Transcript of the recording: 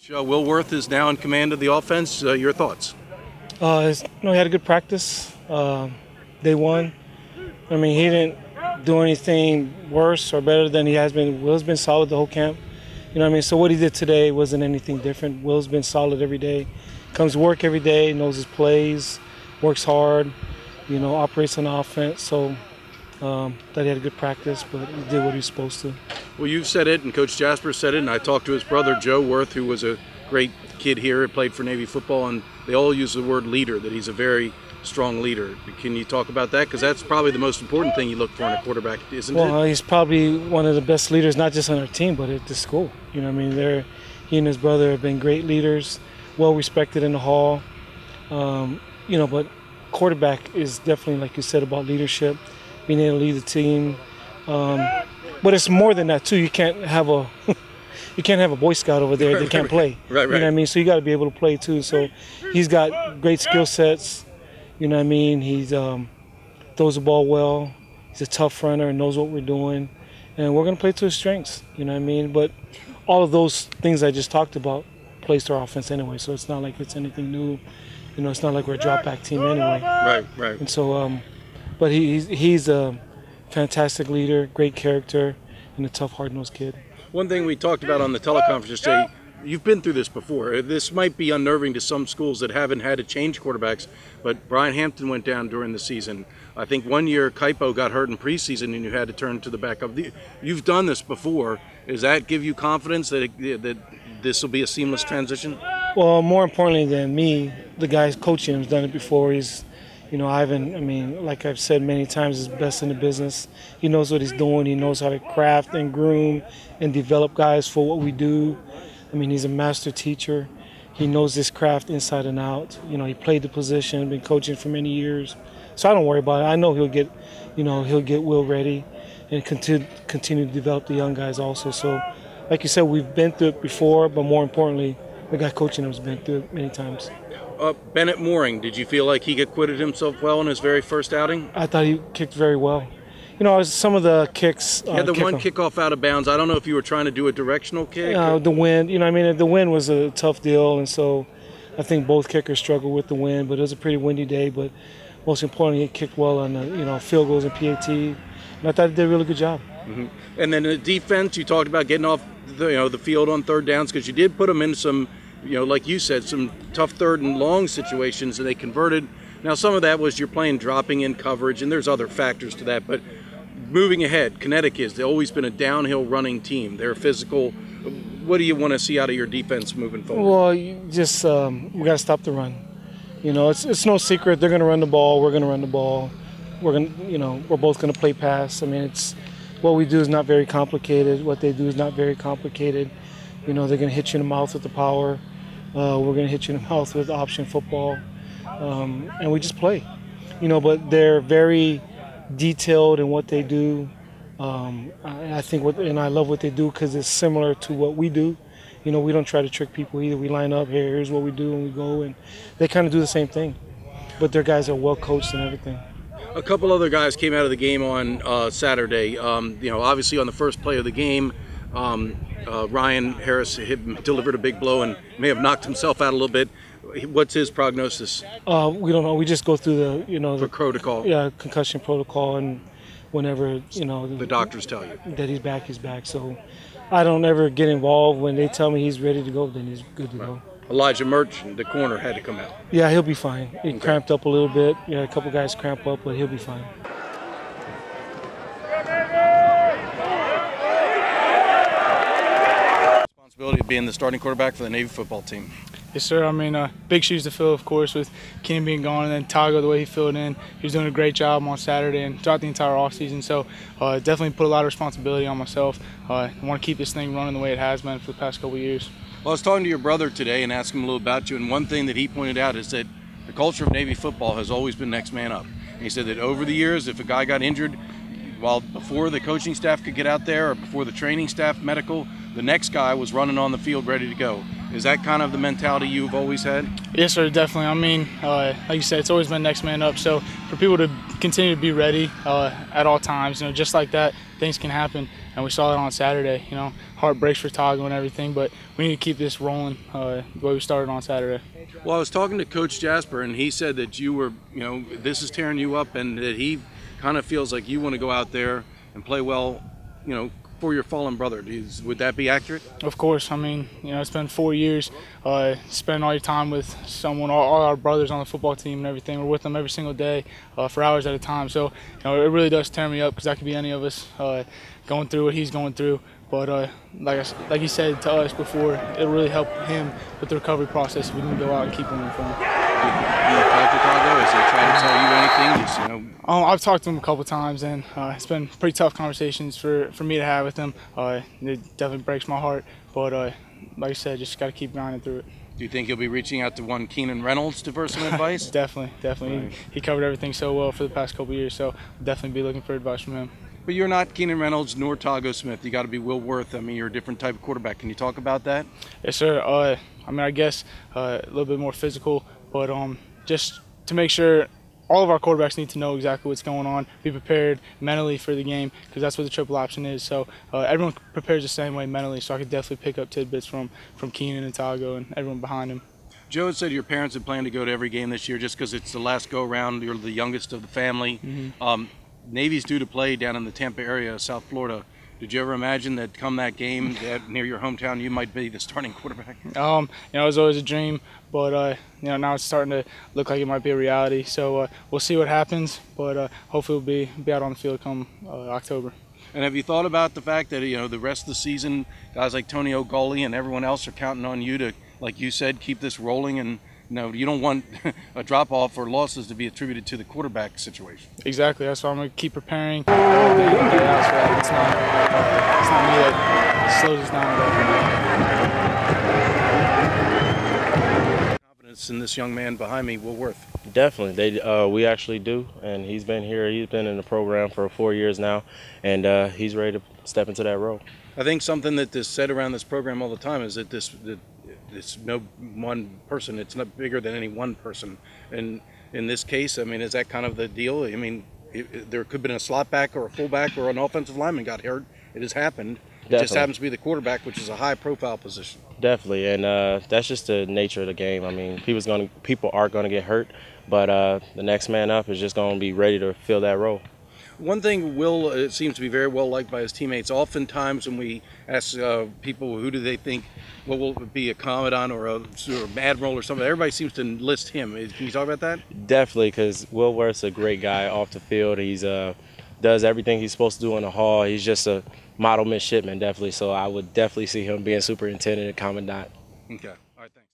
Will Worth is now in command of the offense. Your thoughts? He had a good practice. Day one. I mean, he didn't do anything worse or better than he has been. Will's been solid the whole camp. You know what I mean? So what he did today wasn't anything different. Will's been solid every day. Comes to work every day, knows his plays, works hard, operates on the offense. So that he had a good practice, but he did what he was supposed to. Well, you've said it, and Coach Jasper said it, and I talked to his brother, Joe Worth, who was a great kid here, played for Navy football, and they all use the word leader, that he's a very strong leader. Can you talk about that? Because that's probably the most important thing you look for in a quarterback, isn't it? Well, he's probably one of the best leaders, not just on our team, but at the school. You know what I mean? He and his brother have been great leaders, well respected in the hall. But quarterback is definitely, like you said, about leadership, being able to lead the team. But it's more than that too. You can't have a Boy Scout over there that can't play. Right. You know what I mean? So you got to be able to play too. So he's got great skill sets. You know what I mean? He throws the ball well. He's a tough runner and knows what we're doing. And we're going to play to his strengths. You know what I mean? But all of those things I just talked about plays to our offense anyway. So it's not like it's anything new. It's not like we're a drop-back team anyway. Right. And so, but he's a fantastic leader, great character, and a tough, hard-nosed kid. One thing we talked about on the teleconference today, you've been through this before. This might be unnerving to some schools that haven't had to change quarterbacks, but Brian Hampton went down during the season. I think one year Kaipo got hurt in preseason and you had to turn to the backup. You've done this before. Does that give you confidence that this will be a seamless transition? Well, more importantly than me, the guy coaching him has done it before. He's, Ivan, like I've said many times, is best in the business. He knows what he's doing. He knows how to craft and groom and develop guys for what we do. He's a master teacher. He knows this craft inside and out. He played the position, been coaching for many years. So I don't worry about it. I know he'll get Will ready and continue to develop the young guys also. So, like you said, we've been through it before, but more importantly, the guy coaching him has been through it many times. Bennett Mooring, did you feel like he acquitted himself well in his very first outing? I thought he kicked very well. Some of the kicks. He had the one kickoff out of bounds. I don't know if you were trying to do a directional kick. The wind. The wind was a tough deal, and so I think both kickers struggled with the wind. But it was a pretty windy day. But most importantly, he kicked well on the field goals and PAT, and I thought he did a really good job. Mm-hmm. And then the defense, you talked about getting off the field on third downs because you did put them in some, like you said, some tough third and long situations, and they converted. Now, some of that was you're playing dropping in coverage, and there's other factors to that. But moving ahead, Connecticut, they've always been a downhill running team. They're physical. What do you want to see out of your defense moving forward? Well, we got to stop the run. It's no secret they're going to run the ball. We're going to run the ball. We're both going to play pass. It's what we do is not very complicated. What they do is not very complicated. They're going to hit you in the mouth with the power. We're going to hit you in the mouth with option football, and we just play. But they're very detailed in what they do. I think and I love what they do because it's similar to what we do. We don't try to trick people either. We line up, here's what we do, and we go, and they kind of do the same thing. But their guys are well coached and everything. A couple other guys came out of the game on Saturday. Obviously on the first play of the game, Ryan Harris delivered a big blow and may have knocked himself out a little bit. What's his prognosis? We don't know. We just go through the protocol. Yeah, concussion protocol, and whenever the doctors tell you that he's back, he's back. So I don't ever get involved. When they tell me he's ready to go, then he's good to go. Elijah Merchant, the corner, had to come out. Yeah, he'll be fine. He cramped up a little bit. A couple guys cramp up, but he'll be fine. Responsibility of being the starting quarterback for the Navy football team. Yes, sir. Big shoes to fill, of course, with Kenny being gone, and then Tago, the way he filled in. He was doing a great job on Saturday and throughout the entire offseason. So definitely put a lot of responsibility on myself. I want to keep this thing running the way it has been for the past couple of years. Well, I was talking to your brother today and asking him a little about you, and one thing that he pointed out is that the culture of Navy football has always been next man up. And he said that over the years, if a guy got injured, before the coaching staff could get out there or before the training staff, medical, the next guy was running on the field ready to go. Is that kind of the mentality you've always had? Yes, sir, definitely. Like you said, it's always been next man up. So for people to continue to be ready at all times. Just like that, things can happen, and we saw it on Saturday. Heart breaks for Tago and everything, but we need to keep this rolling the way we started on Saturday. Well, I was talking to Coach Jasper, and he said that you were, this is tearing you up, and that he kind of feels like you want to go out there and play well, for your fallen brother. Would that be accurate? Of course. I mean, it's been 4 years. Spend all your time with someone, all our brothers on the football team and everything. We're with them every single day for hours at a time. So, it really does tear me up, because that could be any of us going through what he's going through. But like he said to us before, it'll really help him with the recovery process if we can go out and keep him in front. You talk to Tago? Has he tried to tell you anything? I've talked to him a couple times, and it's been pretty tough conversations for me to have with him. It definitely breaks my heart, but like I said, just got to keep grinding through it. Do you think you'll be reaching out to one Keenan Reynolds to for some advice? Definitely. Right. He covered everything so well for the past couple of years, so I'll definitely be looking for advice from him. But you're not Keenan Reynolds nor Tago Smith. You got to be Will Worth. I mean, you're a different type of quarterback. Can you talk about that? Yes, sir. I guess a little bit more physical, but just to make sure all of our quarterbacks need to know exactly what's going on, be prepared mentally for the game, because that's what the triple option is. So everyone prepares the same way mentally, so I could definitely pick up tidbits from Keenan and Tago and everyone behind him. Joe had said your parents had planned to go to every game this year just because it's the last go-around. You're the youngest of the family. Mm-hmm. Navy's due to play down in the Tampa area, South Florida. Did you ever imagine that come that game near your hometown, you might be the starting quarterback? It was always a dream, but now it's starting to look like it might be a reality. So we'll see what happens, but hopefully we'll be out on the field come October. And have you thought about the fact that the rest of the season, guys like Toneo Gulley and everyone else are counting on you to, like you said, keep this rolling, and you don't want a drop-off or losses to be attributed to the quarterback situation. Exactly. That's why I'm going to keep preparing. It's not me that slows us down at all. Confidence in this young man behind me, Will Worth. Definitely. We actually do, and he's been here. He's been in the program for 4 years now, and he's ready to step into that role. I think something that is said around this program all the time is that it's no one person. It's not bigger than any one person. And in this case, I mean, is that kind of the deal? I mean, there could have been a slot back or a fullback or an offensive lineman got hurt. It has happened. Definitely. It just happens to be the quarterback, which is a high-profile position. Definitely, and that's just the nature of the game. I mean, people are going to get hurt, but the next man up is just going to be ready to fill that role. One thing Will seems to be very well liked by his teammates. Oftentimes when we ask people who do they think will be a commandant or a admiral or something, everybody seems to list him. Can you talk about that? Definitely, because Will Worth's a great guy off the field. He's does everything he's supposed to do in the hall. He's just a model midshipman, definitely. So I would definitely see him being superintendent and commandant. Okay. All right, thanks.